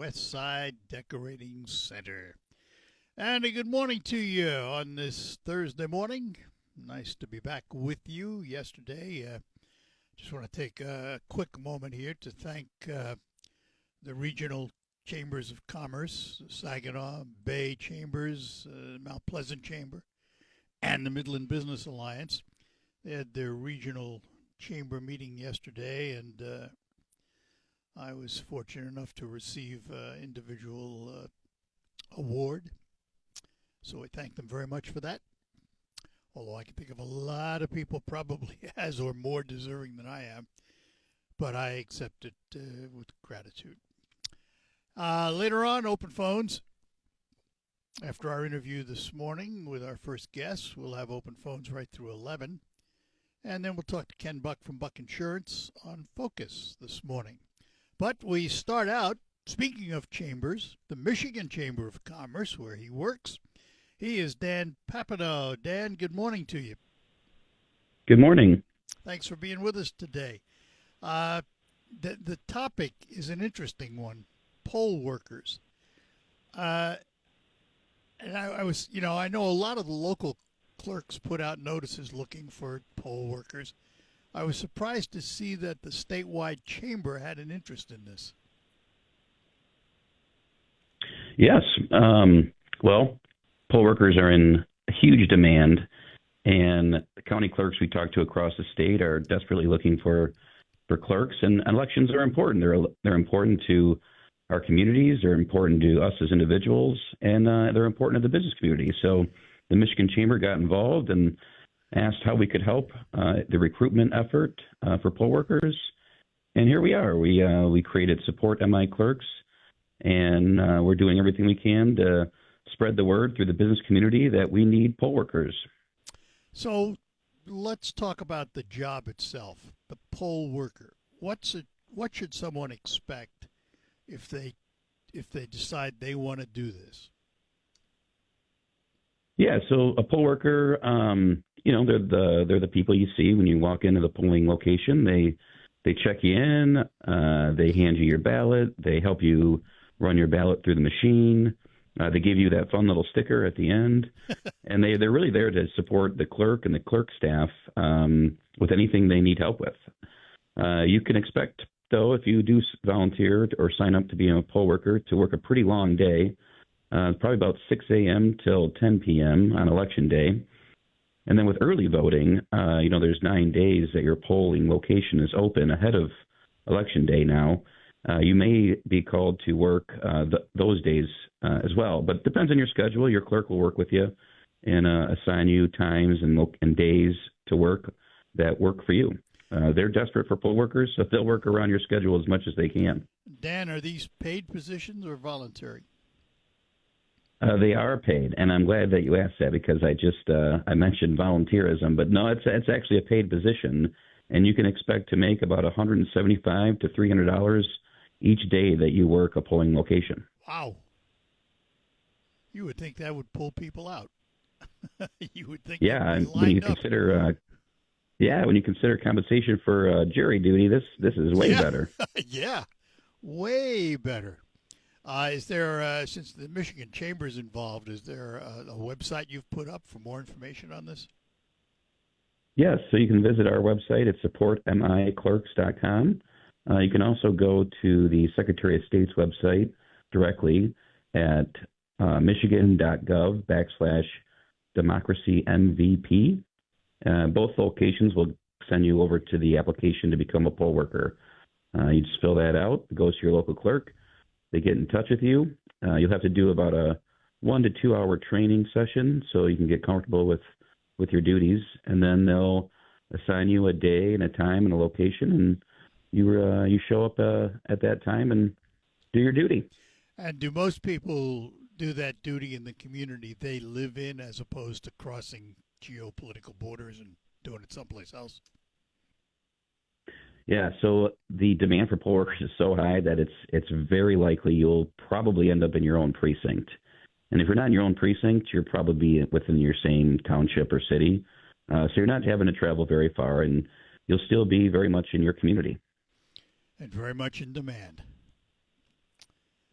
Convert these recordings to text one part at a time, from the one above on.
West Side Decorating Center. And a good morning to you on this Thursday morning. Nice to be back with you. Yesterday, just want to take a quick moment here to thank the regional chambers of commerce, Saginaw Bay Chambers, Mount Pleasant Chamber, and the Midland Business Alliance. They had their regional chamber meeting yesterday, and I was fortunate enough to receive an individual award. So I thank them very much for that. Although I can think of a lot of people probably as or more deserving than I am, but I accept it with gratitude. Later on, open phones. After our interview this morning with our first guest, we'll have open phones right through 11. And then we'll talk to Ken Buck from Buck Insurance on Focus this morning. But we start out, speaking of chambers, the Michigan Chamber of Commerce, where he works. He is Dan Papineau. Dan, good morning to you. Good morning. Thanks for being with us today. The topic is an interesting one, poll workers. And I know a lot of the local clerks put out notices looking for poll workers. I was surprised to see that the statewide chamber had an interest in this. Yes. Well, poll workers are in huge demand, and the county clerks we talk to across the state are desperately looking for clerks, and elections are important. They're important to our communities, they're important to us as individuals, and they're important to the business community. So the Michigan Chamber got involved and asked how we could help the recruitment effort for poll workers. And here we are. We created Support MI Clerks, and we're doing everything we can to spread the word through the business community that we need poll workers. So let's talk about the job itself, the poll worker. What should someone expect if they decide they want to do this? Yeah, so a poll worker, they're the people you see when you walk into the polling location. They check you in, they hand you your ballot, they help you run your ballot through the machine. They give you that fun little sticker at the end, and they're really there to support the clerk and the clerk staff with anything they need help with. You can expect, though, if you do volunteer or sign up to be a poll worker, to work a pretty long day. Probably about 6 a.m. till 10 p.m. on election day. And then with early voting, there's 9 days that your polling location is open ahead of election day now. You may be called to work those days as well, but it depends on your schedule. Your clerk will work with you and assign you times and days to work that work for you. They're desperate for poll workers, so they'll work around your schedule as much as they can. Dan, are these paid positions or voluntary? They are paid, and I'm glad that you asked that because I mentioned volunteerism, but no, it's actually a paid position, and you can expect to make about $175 to $300 each day that you work a polling location. Wow! You would think that would pull people out. You would think. Yeah, when you consider compensation for jury duty, this is way better. Yeah, way better. Is there, since the Michigan Chamber is involved, is there a website you've put up for more information on this? Yes, so you can visit our website at supportmiclerks.com. You can also go to the Secretary of State's website directly at michigan.gov/democracymvp. Both locations will send you over to the application to become a poll worker. You just fill that out, it goes to your local clerk. They get in touch with you. You'll have to do about a 1 to 2 hour training session so you can get comfortable with your duties, and then they'll assign you a day and a time and a location, and you show up at that time and do your duty. And do most people do that duty in the community they live in as opposed to crossing geopolitical borders and doing it someplace else? Yeah, so the demand for poll workers is so high that it's very likely you'll probably end up in your own precinct. And if you're not in your own precinct, you're probably within your same township or city. So you're not having to travel very far, and you'll still be very much in your community. And very much in demand.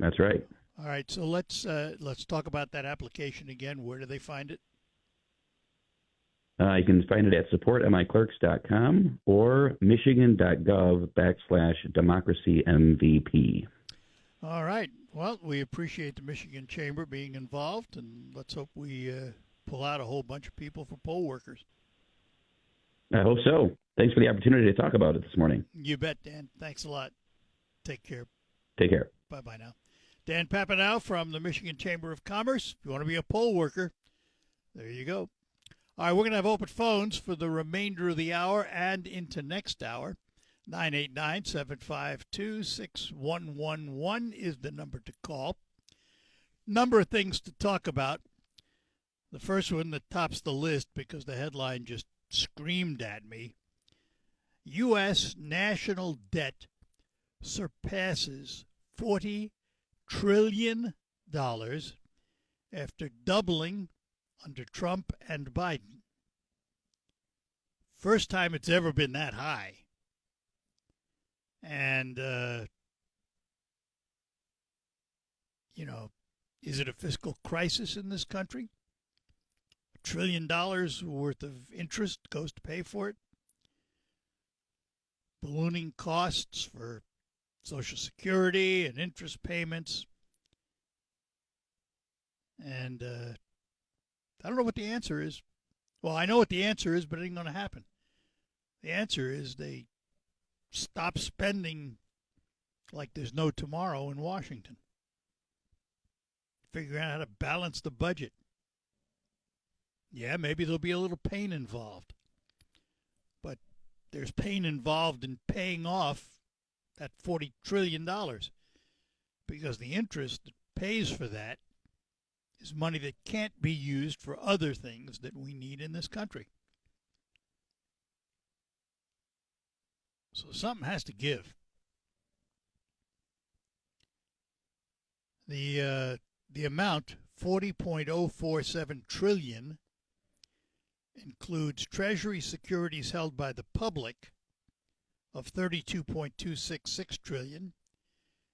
That's right. All right, so let's talk about that application again. Where do they find it? You can find it at supportmiclerks.com or michigan.gov/democracymvp. All right. Well, we appreciate the Michigan Chamber being involved, and let's hope we pull out a whole bunch of people for poll workers. I hope so. Thanks for the opportunity to talk about it this morning. You bet, Dan. Thanks a lot. Take care. Take care. Bye-bye now. Dan Papanow from the Michigan Chamber of Commerce. If you want to be a poll worker, there you go. All right, we're going to have open phones for the remainder of the hour and into next hour. 989-752-6111 is the number to call. Number of things to talk about. The first one that tops the list because the headline just screamed at me. U.S. national debt surpasses $40 trillion after doubling under Trump and Biden. First time it's ever been that high. And, is it a fiscal crisis in this country? $1 trillion worth of interest goes to pay for it. Ballooning costs for Social Security and interest payments. And I don't know what the answer is. Well, I know what the answer is, but it ain't going to happen. The answer is they stop spending like there's no tomorrow in Washington. Figuring out how to balance the budget. Yeah, maybe there'll be a little pain involved. But there's pain involved in paying off that $40 trillion because the interest that pays for that is money that can't be used for other things that we need in this country. So something has to give. The amount, $40.047 trillion, includes Treasury securities held by the public of $32.266 trillion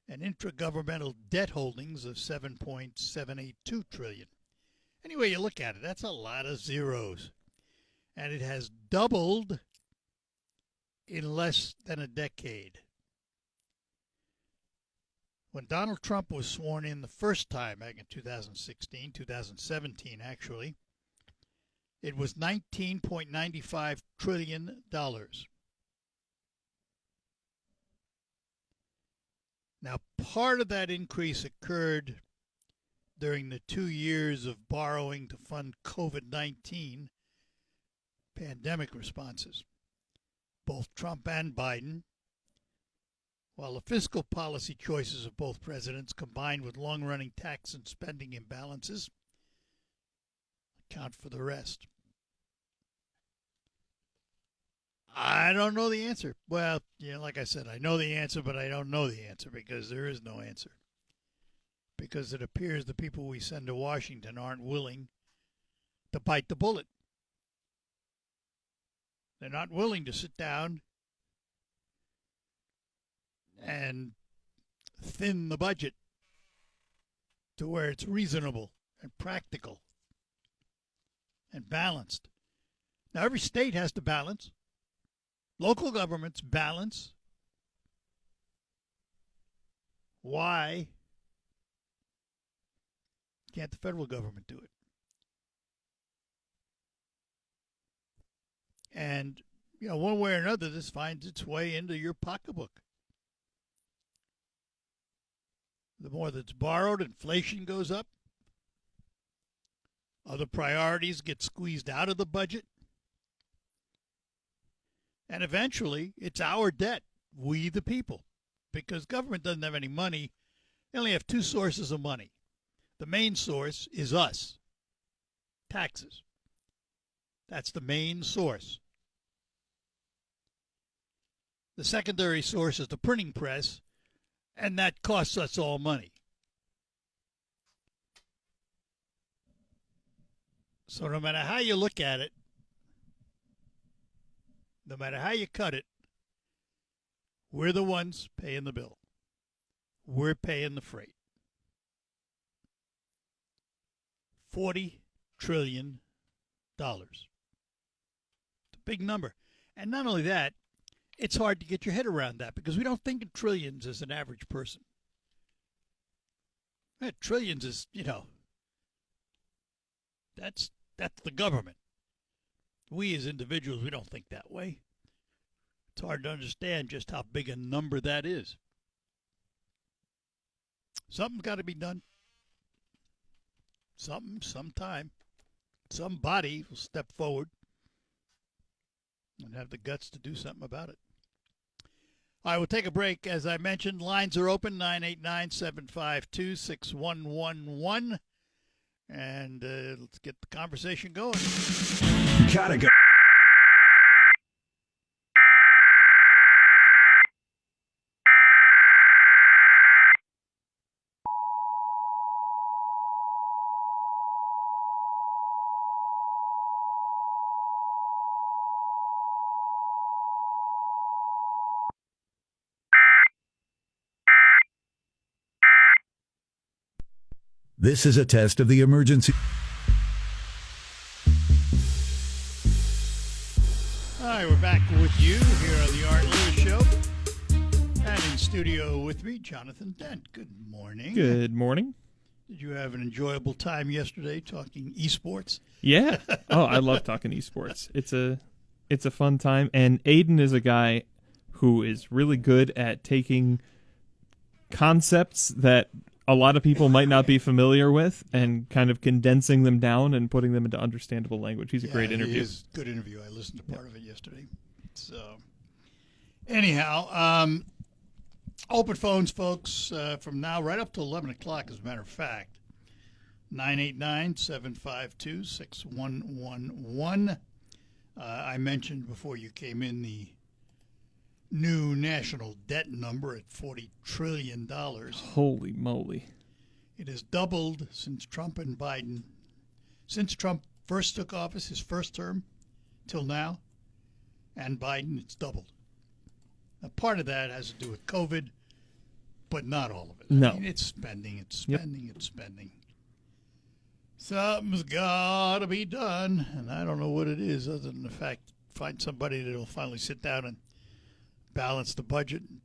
and intragovernmental debt holdings of $7.782 trillion. Anyway, you look at it, that's a lot of zeros. And it has doubled in less than a decade. When Donald Trump was sworn in the first time back in 2017 actually, it was $19.95 trillion. Now, part of that increase occurred during the 2 years of borrowing to fund COVID-19 pandemic responses. Both Trump and Biden, while the fiscal policy choices of both presidents combined with long-running tax and spending imbalances account for the rest. I don't know the answer. Well, like I said, I know the answer, but I don't know the answer because there is no answer. Because it appears the people we send to Washington aren't willing to bite the bullet. They're not willing to sit down and thin the budget to where it's reasonable and practical and balanced. Now, every state has to balance. Local governments balance. Why can't the federal government do it? And, one way or another, this finds its way into your pocketbook. The more that's borrowed, inflation goes up. Other priorities get squeezed out of the budget. And eventually, it's our debt, we the people, because government doesn't have any money. They only have two sources of money. The main source is us, taxes. That's the main source. The secondary source is the printing press, and that costs us all money. So no matter how you look at it, no matter how you cut it, we're the ones paying the bill. We're paying the freight. $40 trillion. It's a big number. And not only that, it's hard to get your head around that because we don't think in trillions as an average person. Trillions is, that's the government. We as individuals, we don't think that way. It's hard to understand just how big a number that is. Something's got to be done. Something, sometime. Somebody will step forward and have the guts to do something about it. All right, we'll take a break. As I mentioned, lines are open, 989-752-6111. And let's get the conversation going. Gotta go. This is a test of the emergency. All right, we're back with you here on the Art Lewis Show. And in studio with me, Jonathan Dent. Good morning. Good morning. Did you have an enjoyable time yesterday talking esports? Yeah. Oh, I love talking esports. It's a fun time. And Aiden is a guy who is really good at taking concepts that a lot of people might not be familiar with and kind of condensing them down and putting them into understandable language. He's a great interview. It is a good interview. I listened to part of it yesterday. So, anyhow, open phones, folks, from now right up to 11 o'clock, as a matter of fact. 989-752-6111. I mentioned before you came in the new national debt number at $40 trillion. Holy moly. It has doubled since Trump and Biden, since Trump first took office, his first term, till now, and Biden, it's doubled. Now, part of that has to do with COVID, but not all of it. No. I mean, it's spending. Something's got to be done, and I don't know what it is other than the fact find somebody that will finally sit down and balance the budget and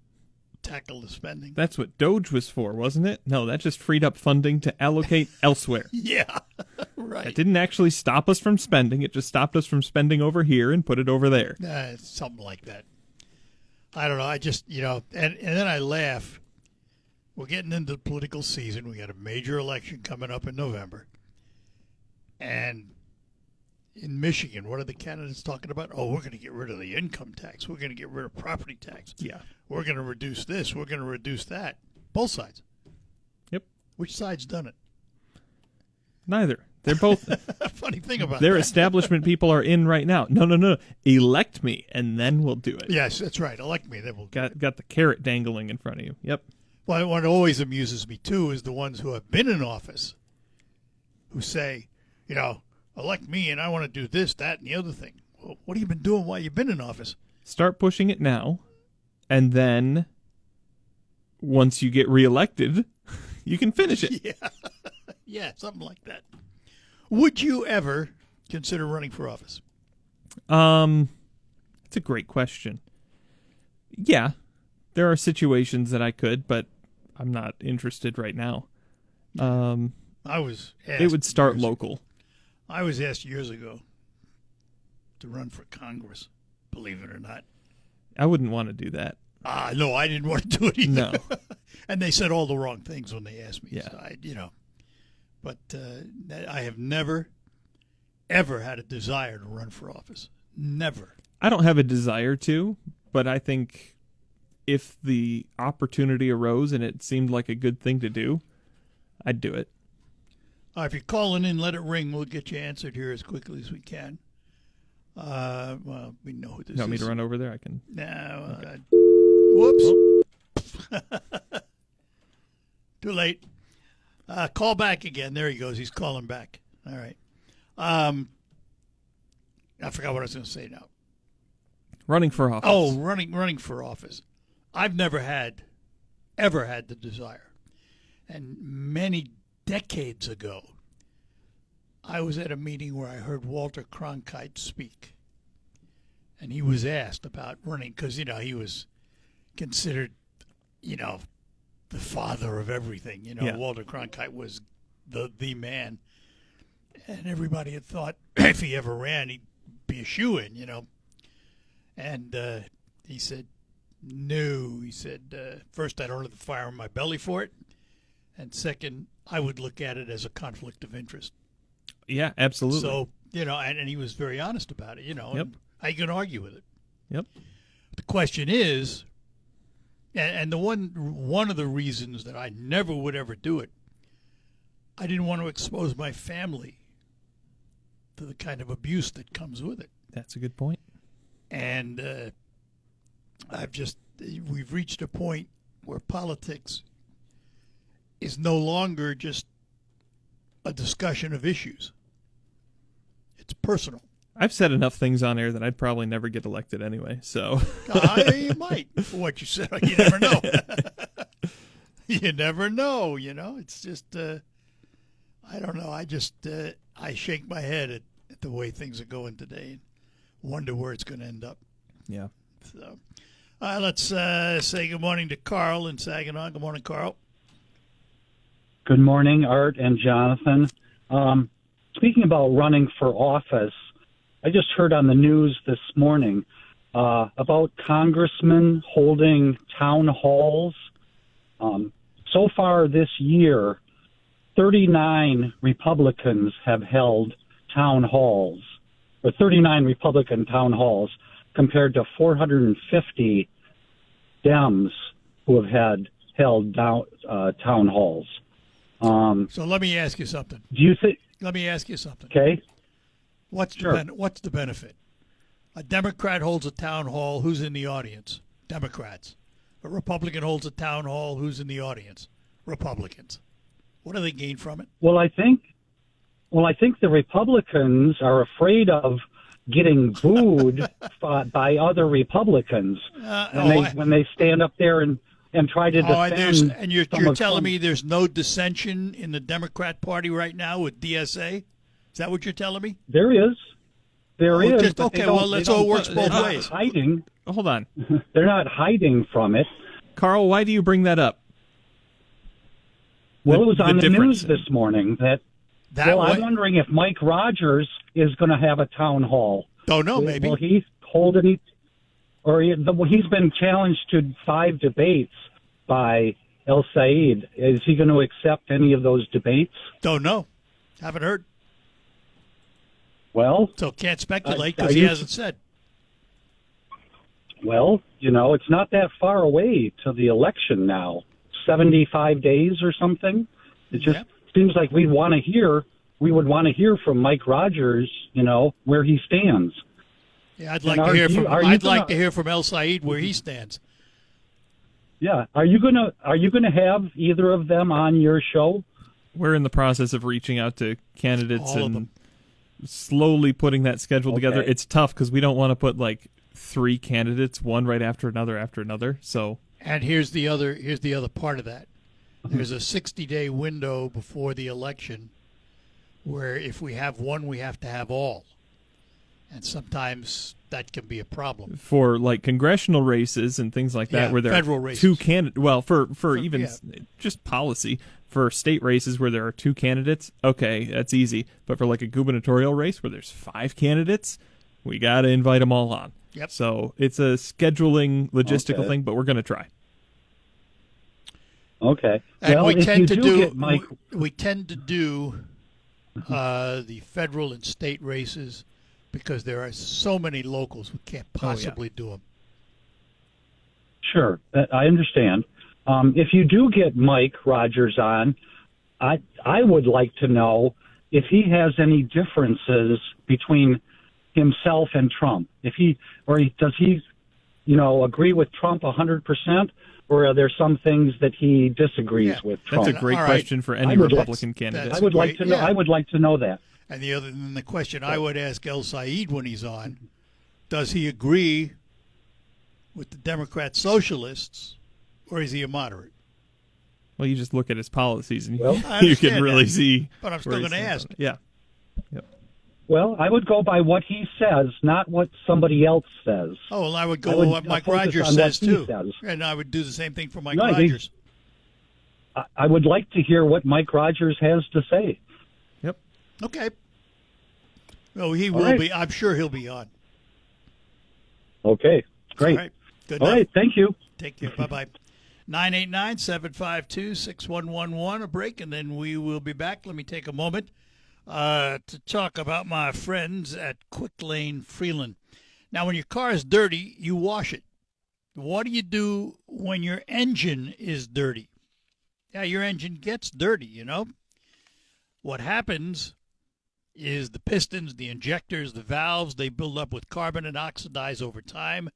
tackle the spending. That's what Doge was for, wasn't it? No, that just freed up funding to allocate elsewhere. Yeah, right. It didn't actually stop us from spending. It just stopped us from spending over here and put it over there. Something like that. I don't know. I just, and then I laugh. We're getting into the political season. We got a major election coming up in November. And in Michigan, what are the candidates talking about? Oh, we're going to get rid of the income tax. We're going to get rid of property tax. Yeah. We're going to reduce this. We're going to reduce that. Both sides. Yep. Which side's done it? Neither. They're both. Funny thing about their that. establishment people are in right now. No. Elect me, and then we'll do it. Yes, that's right. Elect me, then we'll do it. Got the carrot dangling in front of you. Yep. Well, what always amuses me, too, is the ones who have been in office who say, elect me and I want to do this, that, and the other thing. Well, what have you been doing while you've been in office? Start pushing it now, and then once you get reelected, you can finish it. Yeah. Yeah, something like that. Would you ever consider running for office? It's a great question. Yeah, there are situations that I could, but I'm not interested right now. I was asked it would start local. I was asked years ago to run for Congress, believe it or not. I wouldn't want to do that. No, I didn't want to do it either. No. And they said all the wrong things when they asked me. Yeah. So but I have never, ever had a desire to run for office. Never. I don't have a desire to, but I think if the opportunity arose and it seemed like a good thing to do, I'd do it. If you're calling in, let it ring. We'll get you answered here as quickly as we can. Well, we know who this is. You want me to run over there? I can. No. Okay. Whoops. Too late. Call back again. There he goes. He's calling back. All right. I forgot what I was going to say now. Running for office. Oh, running for office. I've never ever had the desire. And many decades ago, I was at a meeting where I heard Walter Cronkite speak, and he was asked about running because he was considered, the father of everything. Yeah. Walter Cronkite was the man, and everybody had thought if he ever ran, he'd be a shoo-in. And he said, no. He said, first, I don't have the fire in my belly for it, and second, I would look at it as a conflict of interest. Yeah, absolutely. So, and he was very honest about it, Yep. and how you can argue with it. Yep. The question is, and the one of the reasons that I never would ever do it, I didn't want to expose my family to the kind of abuse that comes with it. That's a good point. And we've reached a point where politics is no longer just a discussion of issues. It's personal. I've said enough things on air that I'd probably never get elected anyway. So You might, for what you said. You never know. You never know. It's just, I don't know. I shake my head at the way things are going today and wonder where it's going to end up. yeah. So, let's say good morning to Carl in Saginaw. Good morning, Carl. Good morning, Art and Jonathan. Speaking about running for office, I just heard on the news this morning about congressmen holding town halls. So far this year, 39 Republicans have held town halls, or 39 Republican town halls, compared to 450 Dems who have held town halls. So let me ask you something. Do you think? Let me ask you something. Okay. What's the benefit? A Democrat holds a town hall. Who's in the audience? Democrats. A Republican holds a town hall. Who's in the audience? Republicans. What do they gain from it? Well, I think the Republicans are afraid of getting booed by other Republicans when they stand up there and try to defend. And you're telling me there's no dissension in the Democrat Party right now with DSA? Is that what you're telling me? There is. But okay, well, let's all work both ways. Hiding. Hold on. They're not hiding from it. Carl, why do you bring that up? Well, it was on the difference. news this morning I'm wondering if Mike Rogers is going to have a town hall. Don't know, maybe. Will he hold any? He's been challenged to 5 debates by El Said. Is he going to accept any of those debates? Don't know. Haven't heard. Well, so can't speculate because he hasn't said. Well, it's not that far away to the election now. 75 days or something. It just seems like we would want to hear from Mike Rogers, where he stands. Yeah, I'd like to hear from El Said where he stands. Yeah, are you gonna have either of them on your show? We're in the process of reaching out to candidates All of and them. slowly putting that schedule together. Okay. It's tough because we don't want to put like 3 candidates, one right after another. So, and here's the other part of that. There's a 60-day window before the election where if we have one, we have to have all. And sometimes that can be a problem. for like congressional races and things like that, Yeah, where there federal are races. 2 candidates. Well, for even yeah. just policy for state races where there are 2 candidates, okay, that's easy. But for like a gubernatorial race where there's 5 candidates, we got to invite them all on. Yep. So it's a scheduling logistical Okay. thing, but we're going to try. Okay. And well, we if tend you to do do get Mike, we tend to do the federal and state races because there are so many locals we can't possibly do them. sure, I understand. If you do get Mike Rogers on, I would like to know if he has any differences between himself and Trump. Does he agree with Trump 100%, or are there some things that he disagrees with Trump? That's a great All right. question for any I would- Republican candidate. I would like to know. Yeah. I would like to know that. And the question I would ask El Said when he's on, does he agree with the Democrat socialists, or is he a moderate? Well, you just look at his policies and Well, I you understand can really that. see. But I'm still where he going to stands ask. on it. Yeah. Well, I would go by what he says, not what somebody else says. Oh, well, I would I go would, with what Mike focus Rogers on what says, he too. says. And I would do the same thing for Mike No, I think- Rogers. I would like to hear what Mike Rogers has to say. Yep. Okay. Oh, he All will right. be. I'm sure he'll be on. Okay, great. All right. Good All enough. right, thank you. Take care. Bye-bye. 989-752-6111. A break, and then we will be back. Let me take a moment to talk about my friends at Quick Lane Freeland. Now, when your car is dirty, you wash it. What do you do when your engine is dirty? Yeah, your engine gets dirty, you know. What happens is the pistons, the injectors, the valves, they build up with carbon and oxidize over time,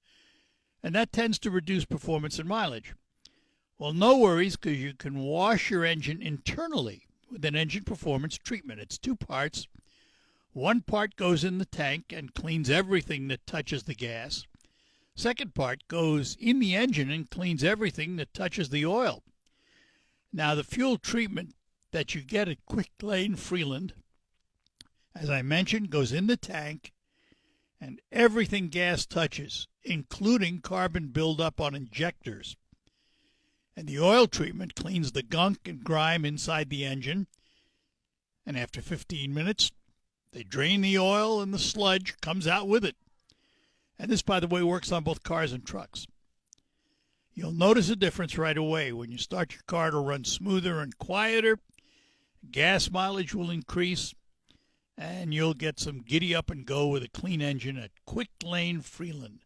and that tends to reduce performance and mileage. Well, no worries, because you can wash your engine internally with an engine performance treatment. It's 2 parts. One part goes in the tank and cleans everything that touches the gas. Second part goes in the engine and cleans everything that touches the oil. Now, the fuel treatment that you get at Quick Lane Freeland, as I mentioned, goes in the tank, and everything gas touches, including carbon buildup on injectors. And the oil treatment cleans the gunk and grime inside the engine. And after 15 minutes, they drain the oil and the sludge comes out with it. And this, by the way, works on both cars and trucks. You'll notice a difference right away. When you start your car to run smoother and quieter, gas mileage will increase, and you'll get some giddy up and go with a clean engine at Quick Lane Freeland.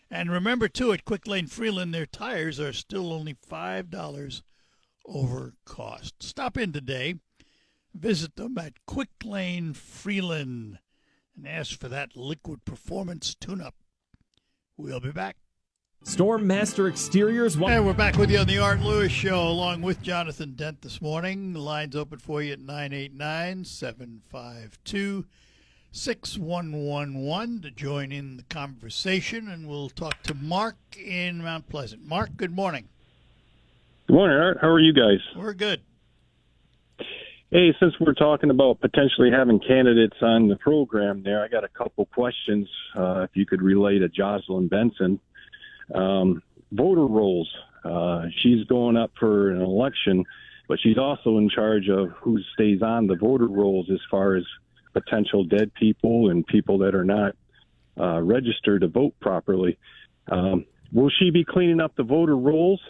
And remember, too, at Quick Lane Freeland, their tires are still only $5 over cost. Stop in today. Visit them at Quick Lane Freeland and ask for that liquid performance tune-up. We'll be back. Storm Master Exteriors. Hey, we're back with you on the Art Lewis Show, along with Jonathan Dent this morning. The line's open for you at 989-752-6111 to join in the conversation, and we'll talk to Mark in Mount Pleasant. Mark, good morning. Good morning, Art. How are you guys? We're good. Hey, since we're talking about potentially having candidates on the program there, I got a couple questions, if you could relay to Jocelyn Benson. Voter rolls. She's going up for an election, but she's also in charge of who stays on the voter rolls as far as potential dead people and people that are not registered to vote properly. Will she be cleaning up the voter rolls?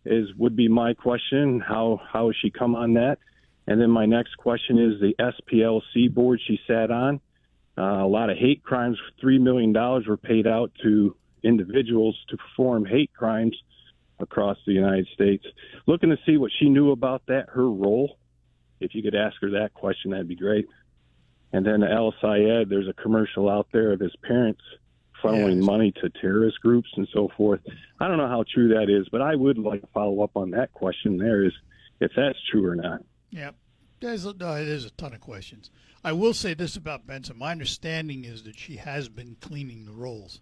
Would be my question. How has she come on that? And then my next question is the SPLC board she sat on. A lot of hate crimes, $3 million were paid out to individuals to perform hate crimes across the United States. Looking to see what she knew about that, her role. If you could ask her that question, that'd be great. And then El Sayed, there's a commercial out there of his parents funneling money to terrorist groups and so forth. I don't know how true that is, but I would like to follow up on that question there, is if that's true or not. Yeah, there's a ton of questions. I will say this about Benson. My understanding is that she has been cleaning the rolls.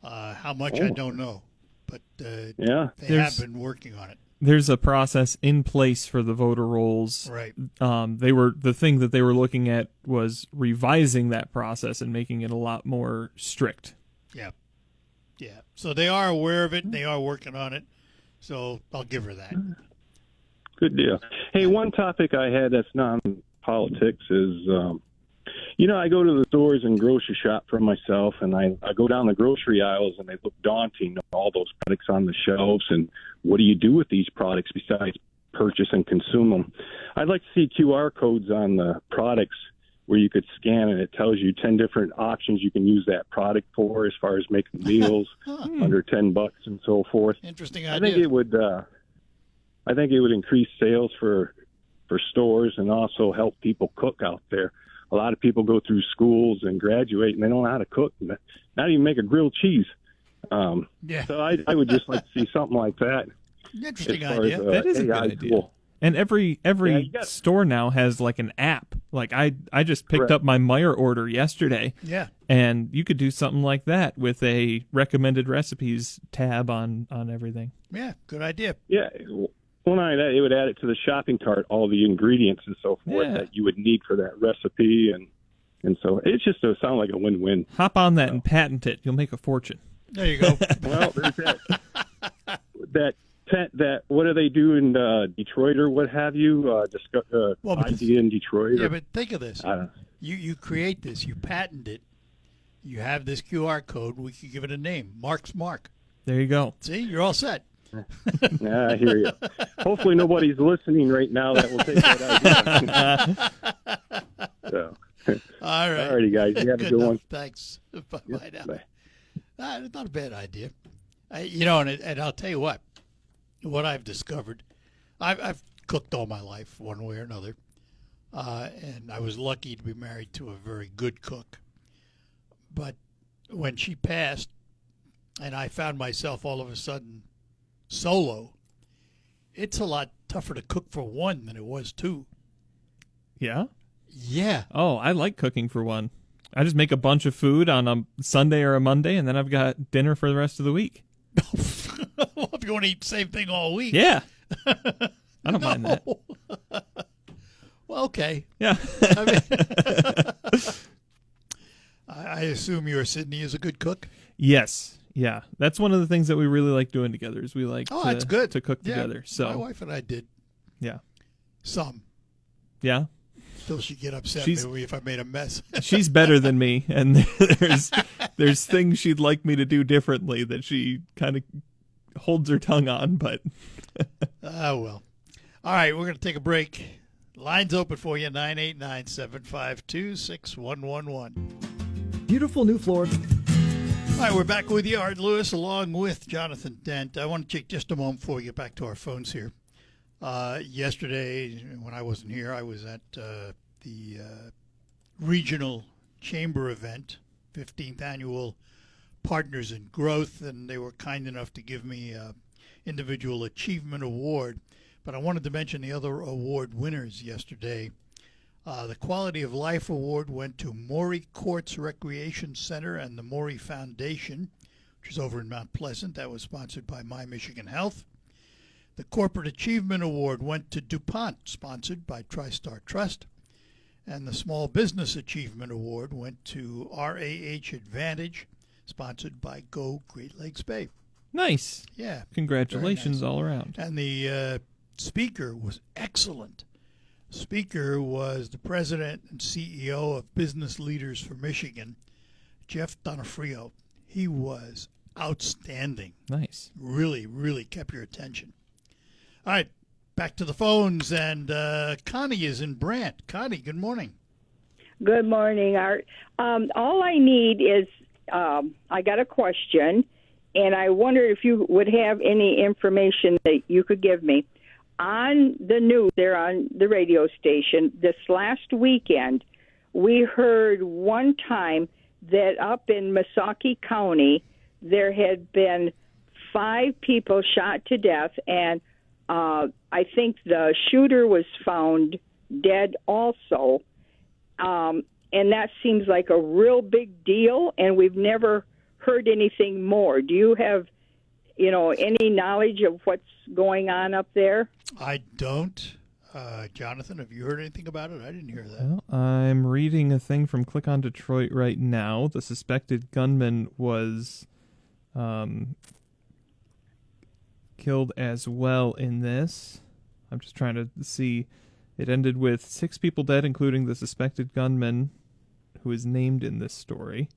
How much I don't know, but they have been working on it. There's a process in place for the voter rolls. Right. The thing that they were looking at was revising that process and making it a lot more strict. Yeah. Yeah. So they are aware of it, and they are working on it. So I'll give her that. Good deal. Hey, one topic I had that's non-politics is, I go to the stores and grocery shop for myself, and I go down the grocery aisles, and they look daunting, all those products on the shelves, and what do you do with these products besides purchase and consume them? I'd like to see QR codes on the products where you could scan, and it tells you 10 different options you can use that product for as far as making meals under $10 and so forth. Interesting idea. I think it would increase sales for stores and also help people cook out there. A lot of people go through schools and graduate, and they don't know how to cook, not even make a grilled cheese. So I would just like to see something like that. Interesting idea. That is a good idea. Tool. And every store now has like an app. Like I just picked up my Meijer order yesterday. Yeah. And you could do something like that with a recommended recipes tab on everything. Yeah, good idea. Yeah. Well, not only that, it would add it to the shopping cart, all the ingredients and so forth that you would need for that recipe. And And so it just does sound like a win-win. Hop on that and patent it. You'll make a fortune. There you go. Well, there's that what do they do in Detroit or what have you? Well, but idea in Detroit. Yeah, or, but think of this. I don't know. You create this. You patent it. You have this QR code. We could give it a name. Mark's Mark. There you go. See, you're all set. Yeah, I hear you. Hopefully nobody's listening right now that will take that idea. So, All right. all righty, guys. You have a good enough. one. Thanks. Bye now. Bye. It's not a bad idea. And I'll tell you what I've discovered. I've cooked all my life, one way or another. And I was lucky to be married to a very good cook. But when she passed, and I found myself all of a sudden solo, it's a lot tougher to cook for one than it was two. Yeah? Yeah. Oh, I like cooking for one. I just make a bunch of food on a Sunday or a Monday, and then I've got dinner for the rest of the week. Well, if you want to eat the same thing all week. Yeah. I don't mind that. Well, okay. Yeah. I mean, I assume your Sydney is a good cook. Yes. Yeah. That's one of the things that we really like doing together is we like That's good. to cook Yeah, together. So my wife and I did yeah. some. Yeah. Till she'd get upset She's- with me if I made a mess. She's better than me, and there's things she'd like me to do differently that she kind of holds her tongue on, but Well. All right, we're going to take a break. Lines open for you, 989-752-6111. Beautiful new floor. All right, we're back with you, Art Lewis, along with Jonathan Dent. I want to take just a moment before we get back to our phones here. Yesterday, when I wasn't here, I was at the regional chamber event, 15th annual Partners in Growth, and they were kind enough to give me an individual achievement award. But I wanted to mention the other award winners yesterday. The Quality of Life Award went to Morey Courts Recreation Center and the Morey Foundation, which is over in Mount Pleasant. That was sponsored by My Michigan Health. The Corporate Achievement Award went to DuPont, sponsored by TriStar Trust. And the Small Business Achievement Award went to RAH Advantage, sponsored by Go Great Lakes Bay. nice. Yeah. Congratulations Very nice. all around. And the speaker was excellent. Speaker was the president and CEO of Business Leaders for Michigan, Jeff Donofrio. He was outstanding. Nice. Really, really kept your attention. All right, back to the phones, and Connie is in Brant. Connie, good morning. Good morning, Art. All I need is I got a question, and I wonder if you would have any information that you could give me. On the news there on the radio station this last weekend, we heard one time that up in Missaukee County there had been 5 people shot to death, and I think the shooter was found dead also. And that seems like a real big deal, and we've never heard anything more. Do you have, any knowledge of what's going on up there? I don't. Jonathan, have you heard anything about it? I didn't hear that. Well, I'm reading a thing from Click on Detroit right now. The suspected gunman was killed as well in this. I'm just trying to see. It ended with 6 people dead, including the suspected gunman, who is named in this story.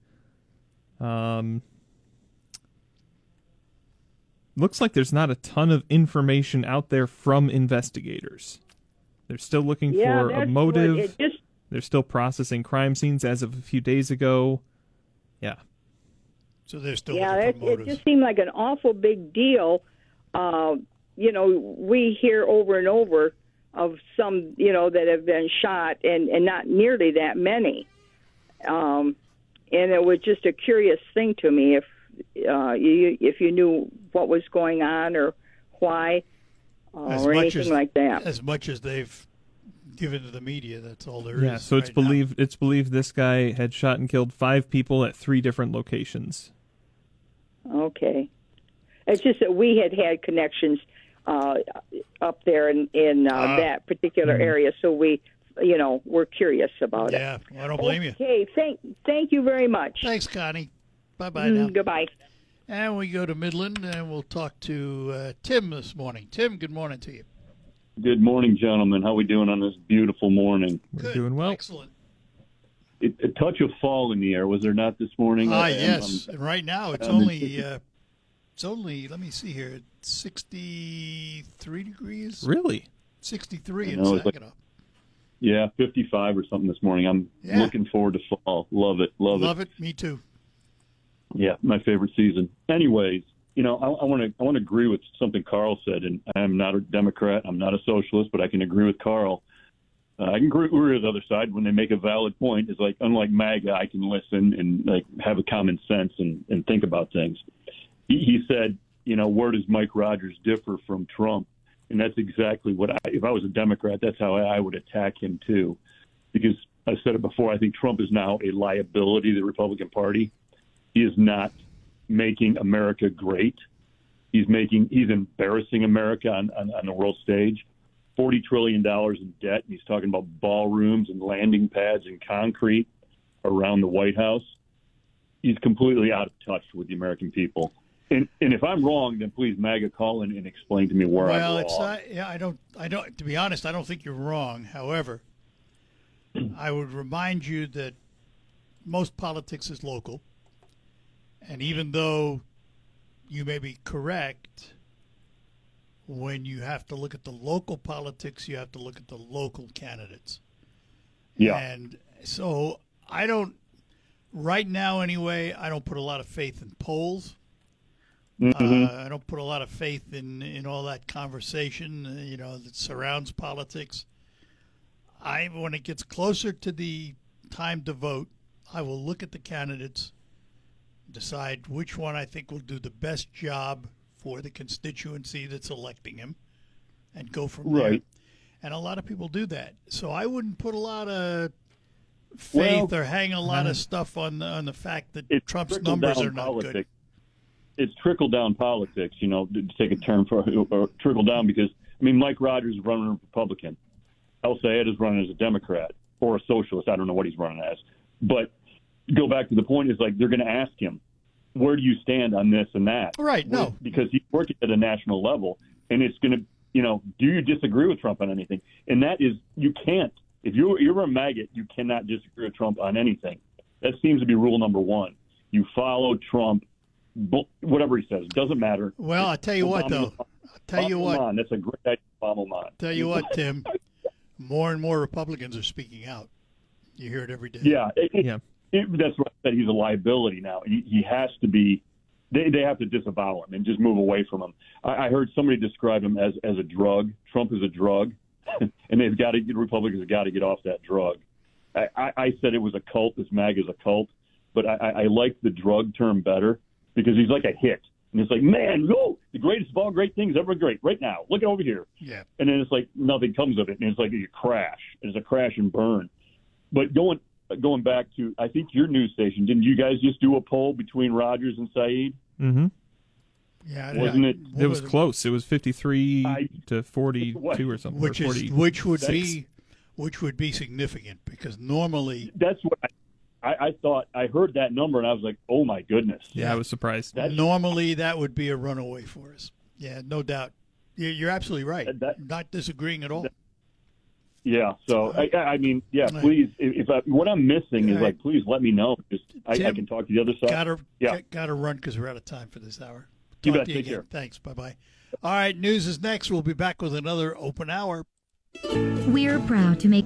Looks like there's not a ton of information out there from investigators. They're still looking for a motive. They're still processing crime scenes as of a few days ago. Yeah. So they're still looking for motives. It just seemed like an awful big deal. We hear over and over of some, that have been shot, and not nearly that many. And it was just a curious thing to me if you knew what was going on or why or anything like that. As much as they've given to the media, that's all there is. Yeah, so it's believed this guy had shot and killed 5 people at 3 different locations. Okay. It's just that we had connections up there in that particular area, so we we're curious about it. Yeah, I don't blame you. Okay, thank you very much. Thanks, Connie. Bye-bye now. Goodbye. And we go to Midland, and we'll talk to Tim this morning. Tim, good morning to you. Good morning, gentlemen. How we doing on this beautiful morning? We're Good. doing well. Excellent. A touch of fall in the air, was there not this morning? Yes. And right now it's only, let me see here, 63 degrees. Really? 63 in know, it's like- Saginaw. Yeah, 55 or something this morning. I'm Yeah. looking forward to fall. Love it. Love it. Me too. Yeah, my favorite season. Anyways, I want to agree with something Carl said, and I'm not a Democrat, I'm not a socialist, but I can agree with Carl. I can agree with the other side when they make a valid point. It's like, unlike MAGA, I can listen and have a common sense and think about things. He said, where does Mike Rogers differ from Trump? And that's exactly what if I was a Democrat, that's how I would attack him too. Because I said it before, I think Trump is now a liability to the Republican Party. He is not making America great. He's embarrassing America on the world stage. $40 trillion in debt. And he's talking about ballrooms and landing pads and concrete around the White House. He's completely out of touch with the American people. And if I'm wrong, then please MAGA call in and explain to me where I'm wrong. Well, it's not. Yeah, I don't. To be honest, I don't think you're wrong. However, I would remind you that most politics is local, and even though you may be correct, when you have to look at the local politics, you have to look at the local candidates. Yeah. And so I don't. Right now, anyway, I don't put a lot of faith in polls. I don't put a lot of faith in all that conversation, that surrounds politics. When it gets closer to the time to vote, I will look at the candidates, decide which one I think will do the best job for the constituency that's electing him, and go from there. And a lot of people do that. So I wouldn't put a lot of faith or hang a lot of stuff on the fact that Trump's numbers are not good. It's trickle-down politics, to take a term for trickle-down, because, Mike Rogers is running a Republican. El Sayed is running as a Democrat or a socialist. I don't know what he's running as. But go back to the point is, they're going to ask him, where do you stand on this and that? Right, no. Because he's working at a national level, and it's going to, do you disagree with Trump on anything? And that is, you can't. If you're a maggot, you cannot disagree with Trump on anything. That seems to be rule number one. You follow Trump. Whatever he says, it doesn't matter. Well, I'll tell you what, though. That's a great idea. Tell you what, Tim. More and more Republicans are speaking out. You hear it every day. Yeah, that's what I said. He's a liability now. He has to be. They have to disavow him and just move away from him. I heard somebody describe him as a drug. Trump is a drug, and the Republicans have got to get off that drug. I said it was a cult. This MAGA is a cult, but I like the drug term better. Because he's like a hit. And it's like, man, the greatest of all great things ever great right now. Look at over here. Yeah. And then it's like nothing comes of it. And it's like a crash. It's a crash and burn. But going back to, I think your news station, didn't you guys just do a poll between Rogers and Said? Mm-hmm. Yeah. Wasn't it? It was close. It was 53 to 42 or something. Which would be significant, because normally that's what I thought. I heard that number and I was like, oh my goodness. Yeah, I was surprised. Normally that would be a runaway for us. Yeah, no doubt. You're absolutely right. Not disagreeing at all. Yeah. So please, if what I'm missing is please let me know. I can talk to the other side. Got to run because we're out of time for this hour. You bet. Talk to you Take again. care. Thanks. Bye-bye. All right, news is next. We'll be back with another open hour. We're proud to make